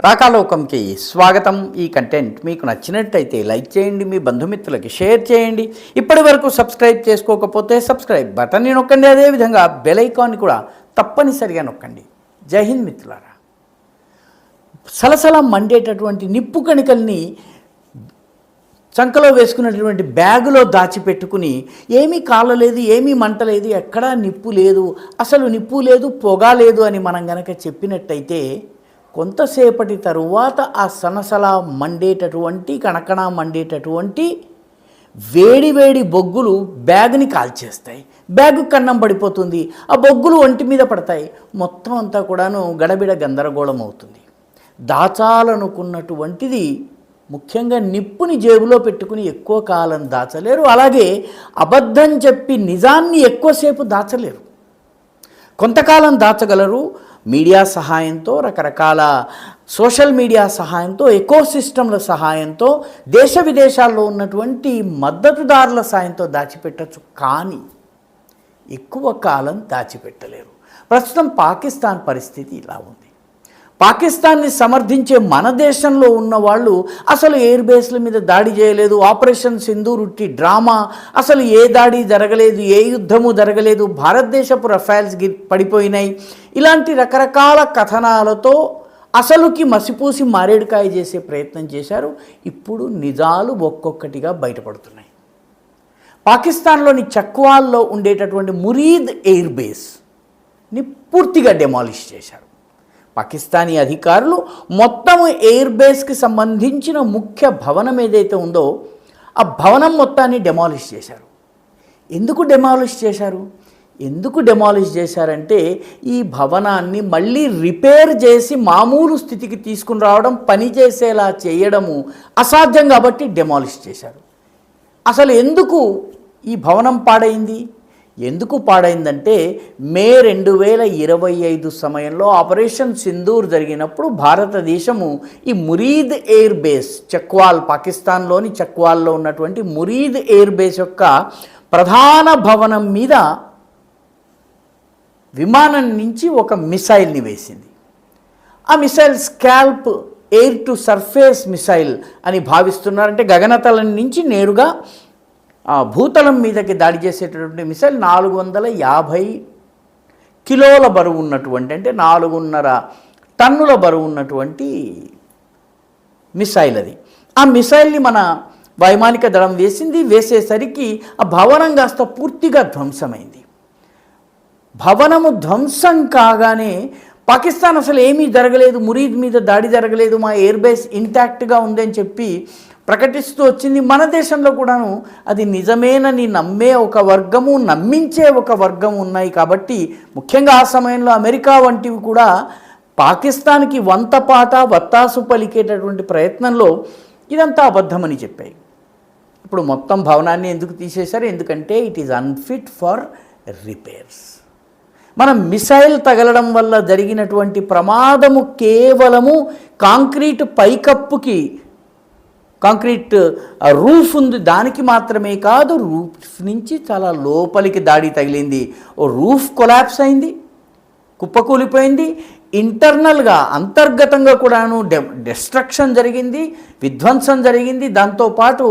పతాకాలోకంకి స్వాగతం. ఈ కంటెంట్ మీకు నచ్చినట్టయితే లైక్ చేయండి, మీ బంధుమిత్రులకి షేర్ చేయండి. ఇప్పటి వరకు సబ్స్క్రైబ్ చేసుకోకపోతే సబ్స్క్రైబ్ బటన్ని నొక్కండి. అదేవిధంగా బెల్ ఐకాన్ని కూడా తప్పనిసరిగా నొక్కండి. జై హింద్ మిత్రులారా. సలసల మండేటటువంటి నిప్పు కణికల్ని చంకలో వేసుకున్నటువంటి బ్యాగులో దాచిపెట్టుకుని ఏమీ కాలలేదు, ఏమీ మంట లేదు, ఎక్కడా నిప్పు లేదు, అసలు నిప్పు లేదు, పొగ లేదు అని మనం గనక చెప్పినట్టయితే కొంతసేపటి తరువాత ఆ సనసల మండేటటువంటి కణకణ మండేటటువంటి వేడి వేడి బొగ్గులు బ్యాగ్ని కాల్చేస్తాయి. బ్యాగు కన్నం పడిపోతుంది, ఆ బొగ్గులు ఒంటి మీద పడతాయి. మొత్తం అంతా కూడాను గడబిడ గందరగోళం అవుతుంది. దాచాలనుకున్నటువంటిది ముఖ్యంగా నిప్పుని జేబులో పెట్టుకుని ఎక్కువ కాలం దాచలేరు. అలాగే అబద్ధం చెప్పి నిజాన్ని ఎక్కువసేపు దాచలేరు. కొంతకాలం దాచగలరు. మీడియా సహాయంతో, రకరకాల సోషల్ మీడియా సహాయంతో, ఎకోసిస్టమ్ల సహాయంతో, దేశ విదేశాల్లో ఉన్నటువంటి మద్దతుదారుల సాయంతో దాచిపెట్టచ్చు. కానీ ఎక్కువ కాలం దాచిపెట్టలేరు. ప్రస్తుతం పాకిస్తాన్ పరిస్థితి ఇలా ఉంది. పాకిస్తాన్ని సమర్థించే మన దేశంలో ఉన్నవాళ్ళు అసలు ఎయిర్ బేస్ల మీద దాడి చేయలేదు, ఆపరేషన్ సింధూర్ ఉట్టి డ్రామా, అసలు ఏ దాడి జరగలేదు, ఏ యుద్ధము జరగలేదు, భారతదేశపు రఫైల్స్ పడిపోయినాయి, ఇలాంటి రకరకాల కథనాలతో అసలుకి మసిపూసి మారేడుకాయ చేసే ప్రయత్నం చేశారు. ఇప్పుడు నిజాలు ఒక్కొక్కటిగా బయటపడుతున్నాయి. పాకిస్తాన్లోని చక్వాల్లో ఉండేటటువంటి మురీద్ ఎయిర్ బేస్ని పూర్తిగా డెమాలిష్ చేశారు. పాకిస్తానీ అధికారులు మొత్తం ఎయిర్ బేస్కి సంబంధించిన ముఖ్య భవనం ఏదైతే ఉందో ఆ భవనం మొత్తాన్ని డెమాలిష్ చేశారు. ఎందుకు డెమాలిష్ చేశారంటే ఈ భవనాన్ని మళ్ళీ రిపేర్ చేసి మామూలు స్థితికి తీసుకుని రావడం, పనిచేసేలా చేయడము అసాధ్యం కాబట్టి డెమాలిష్ చేశారు. అసలు ఎందుకు ఈ భవనం పాడైంది? ఎందుకు పాడైందంటే మే 2025 సమయంలో ఆపరేషన్ సింధూర్ జరిగినప్పుడు భారతదేశము ఈ మురీద్ ఎయిర్ బేస్ చక్వాల్, పాకిస్తాన్లోని చక్వాల్లో ఉన్నటువంటి మురీద్ ఎయిర్ బేస్ యొక్క ప్రధాన భవనం మీద విమానం నుంచి ఒక మిసైల్ని వేసింది. ఆ missile scalp air to surface missile అని భావిస్తున్నారు. అంటే గగనతలం నుంచి నేరుగా భూతలం మీదకి దాడి చేసేటటువంటి మిసైల్ 450 కిలోల బరువు ఉన్నటువంటి, అంటే 4.5 టన్నుల బరువు ఉన్నటువంటి మిసైల్ అది. ఆ మిసైల్ని మన వైమానిక దళం వేసేసరికి ఆ భవనం కాస్త పూర్తిగా ధ్వంసమైంది. భవనము ధ్వంసం కాగానే పాకిస్తాన్ అసలు ఏమీ జరగలేదు, మురీద్ మీద దాడి జరగలేదు, మా ఎయిర్ బేస్ ఇంటాక్ట్గా ఉందని చెప్పి ప్రకటిస్తూ వచ్చింది. మన దేశంలో కూడాను అది నిజమేనని నమ్మే ఒక వర్గము, నమ్మించే ఒక వర్గం ఉన్నాయి. కాబట్టి ముఖ్యంగా ఆ సమయంలో అమెరికా వంటివి కూడా పాకిస్తాన్కి వంతపాట వత్తాసు పలికేటటువంటి ప్రయత్నంలో ఇదంతా అబద్ధమని చెప్పాయి. ఇప్పుడు మొత్తం భవనాన్ని ఎందుకు తీసేశారు? ఎందుకంటే it is unfit for repairs. మనం మిసైల్ తగలడం వల్ల జరిగినటువంటి ప్రమాదము కేవలము కాంక్రీట్ పైకప్పుకి, కాంక్రీట్ రూఫ్ ఉంది దానికి మాత్రమే కాదు, రూఫ్ నుంచి చాలా లోపలికి దాడి తగిలింది. ఓ రూఫ్ కొలాప్స్ అయింది, కుప్పకూలిపోయింది. ఇంటర్నల్గా అంతర్గతంగా కూడాను డిస్ట్రక్షన్ జరిగింది, విధ్వంసం జరిగింది. దాంతోపాటు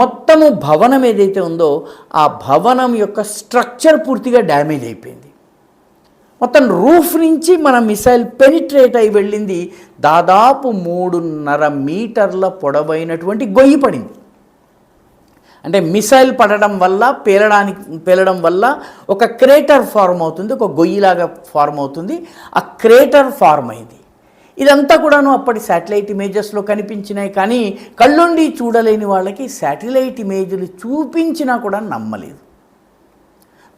మొత్తము భవనం ఏదైతే ఉందో ఆ భవనం యొక్క స్ట్రక్చర్ పూర్తిగా డ్యామేజ్ అయిపోయింది. మొత్తం రూఫ్ నుంచి మన మిసైల్ పెనిట్రేట్ అయి వెళ్ళింది. దాదాపు 3.5 మీటర్ల పొడవైనటువంటి గొయ్యి పడింది. అంటే మిసైల్ పడడం వల్ల, పేలడం వల్ల ఒక క్రేటర్ ఫార్మ్ అవుతుంది, ఒక గొయ్యిలాగా ఫార్మ్ అవుతుంది. ఆ క్రేటర్ ఫార్మ్ అయింది. ఇదంతా కూడాను అప్పటి శాటిలైట్ ఇమేజెస్లో కనిపించినాయి. కానీ కళ్ళుండి చూడలేని వాళ్ళకి శాటిలైట్ ఇమేజ్లు చూపించినా కూడా నమ్మలేదు.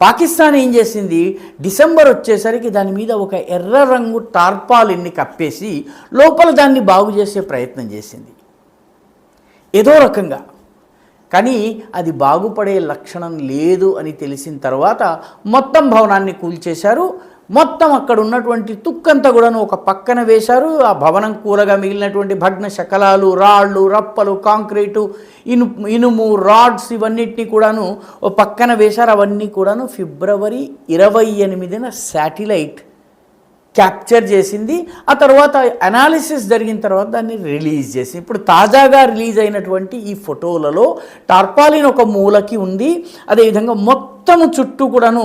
పాకిస్తాన్ ఏం చేసింది, డిసెంబర్ వచ్చేసరికి దాని మీద ఒక ఎర్ర రంగు టార్పాలిన్ని కప్పేసి లోపల దాన్ని బాగు చేసే ప్రయత్నం చేసింది ఏదో రకంగా. కానీ అది బాగుపడే లక్షణం లేదు అని తెలిసిన తర్వాత మొత్తం భవనాన్ని కూల్చేశారు. మొత్తం అక్కడ ఉన్నటువంటి తుక్కంతా కూడాను ఒక పక్కన వేశారు. ఆ భవనం కూలగా మిగిలినటువంటి భగ్న శకలాలు, రాళ్ళు, రప్పలు, కాంక్రీటు, ఇనుము, రాడ్స్ ఇవన్నిటినీ కూడాను ఓ పక్కన వేశారు. అవన్నీ కూడాను ఫిబ్రవరి 28న శాటిలైట్ క్యాప్చర్ చేసింది. ఆ తర్వాత అనాలిసిస్ జరిగిన తర్వాత దాన్ని రిలీజ్ చేసింది. ఇప్పుడు తాజాగా రిలీజ్ అయినటువంటి ఈ ఫోటోలలో టార్పాలిన్ ఒక మూలకి ఉంది. అదేవిధంగా మొత్తము చుట్టూ కూడాను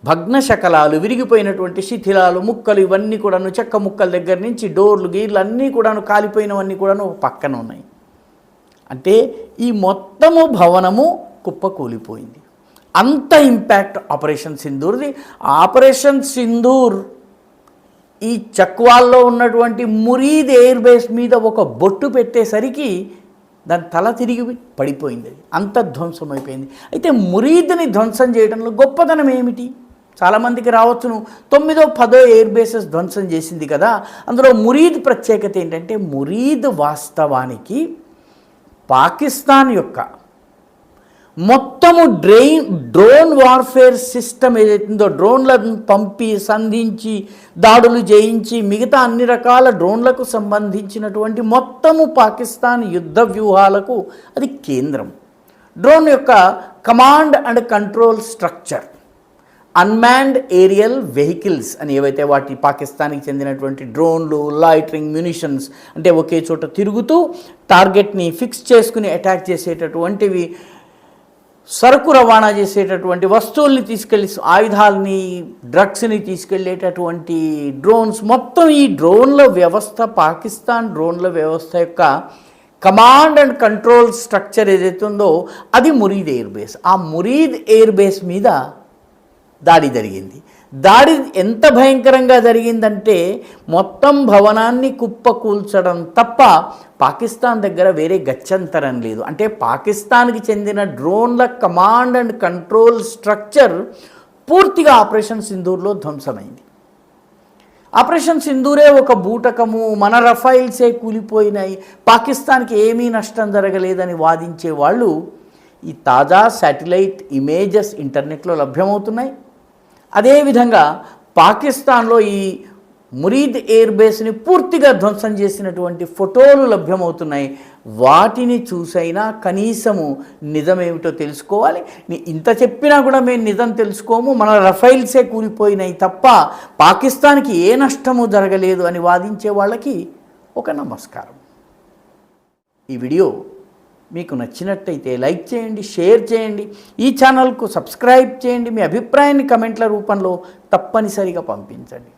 భగ్న శకలాలు, విరిగిపోయినటువంటి శిథిలాలు, ముక్కలు, ఇవన్నీ కూడాను చెక్క ముక్కల దగ్గర నుంచి డోర్లు గీర్లు అన్నీ కూడాను కాలిపోయినవన్నీ కూడాను పక్కన ఉన్నాయి. అంటే ఈ మొత్తము భవనము కుప్పకూలిపోయింది. అంత ఇంపాక్ట్ ఆపరేషన్ సింధూర్ది. ఆపరేషన్ సింధూర్ ఈ చక్వాల్లో ఉన్నటువంటి మురీద్ ఎయిర్ బేస్ మీద ఒక బొట్టు పెట్టేసరికి దాని తల తిరిగి పడిపోయింది. అంత ధ్వంసం అయిపోయింది. అయితే మురీద్ని ధ్వంసం చేయడంలో గొప్పతనం ఏమిటి? చాలామందికి రావచ్చును, 9వ 10వ ఎయిర్ బేసెస్ ధ్వంసం చేసింది కదా. అందులో మురీద్ ప్రత్యేకత ఏంటంటే, మురీద్ వాస్తవానికి పాకిస్తాన్ యొక్క మొత్తము డ్రోన్ వార్ఫేర్ సిస్టమ్ ఏదైతుందో, డ్రోన్లను పంపి సంధించి దాడులు చేయించి మిగతా అన్ని రకాల డ్రోన్లకు సంబంధించినటువంటి మొత్తము పాకిస్తాన్ యుద్ధ వ్యూహాలకు అది కేంద్రం. డ్రోన్ యొక్క command and control structure, unmanned aerial vehicles అని ఏవైతే వాటి పాకిస్తాన్కి చెందినటువంటి డ్రోన్లు, లాయిటరింగ్ మ్యునిషన్స్ అంటే ఒకే చోట తిరుగుతూ టార్గెట్ని ఫిక్స్ చేసుకుని అటాక్ చేసేటటువంటివి, సరుకు రవాణా చేసేటటువంటి వస్తువుల్ని తీసుకెళ్ళి, ఆయుధాలని, డ్రగ్స్ని తీసుకెళ్ళేటటువంటి డ్రోన్స్, మొత్తం ఈ డ్రోన్ల వ్యవస్థ, పాకిస్తాన్ డ్రోన్ల వ్యవస్థ యొక్క కమాండ్ అండ్ కంట్రోల్ స్ట్రక్చర్ ఏదైతే ఉందో అది మురీద్ ఎయిర్ బేస్. ఆ మురీద్ ఎయిర్ బేస్ మీద దాడి జరిగింది. దాడి ఎంత భయంకరంగా జరిగిందంటే మొత్తం భవనాన్ని కుప్పకూల్చడం తప్ప పాకిస్తాన్ దగ్గర వేరే గత్యంతరం లేదు. అంటే పాకిస్తాన్కి చెందిన డ్రోన్ల కమాండ్ అండ్ కంట్రోల్ స్ట్రక్చర్ పూర్తిగా ఆపరేషన్ సింధూర్లో ధ్వంసమైంది. ఆపరేషన్ సింధూరే ఒక బూటకము, మన రఫైల్సే కూలిపోయినాయి, పాకిస్తాన్కి ఏమీ నష్టం జరగలేదని వాదించే వాళ్ళు ఈ తాజా శాటిలైట్ ఇమేజెస్ ఇంటర్నెట్లో లభ్యమవుతున్నాయి. అదేవిధంగా పాకిస్తాన్లో ఈ మురీద్ ఎయిర్ బేస్ని పూర్తిగా ధ్వంసం చేసినటువంటి ఫోటోలు లభ్యమవుతున్నాయి. వాటిని చూసైనా కనీసము నిజమేమిటో తెలుసుకోవాలి. ఇంత చెప్పినా కూడా మేము నిజం తెలుసుకోము, మన రఫైల్సే కూలిపోయినాయి తప్ప పాకిస్తాన్కి ఏ నష్టము జరగలేదు అని వాదించే వాళ్ళకి ఒక నమస్కారం. ఈ వీడియో మీకు నచ్చినట్టయితే లైక్ చేయండి, షేర్ చేయండి, ఈ ఛానల్కు సబ్స్క్రైబ్ చేయండి. మీ అభిప్రాయాన్ని కమెంట్ల రూపంలో తప్పనిసరిగా పంపించండి.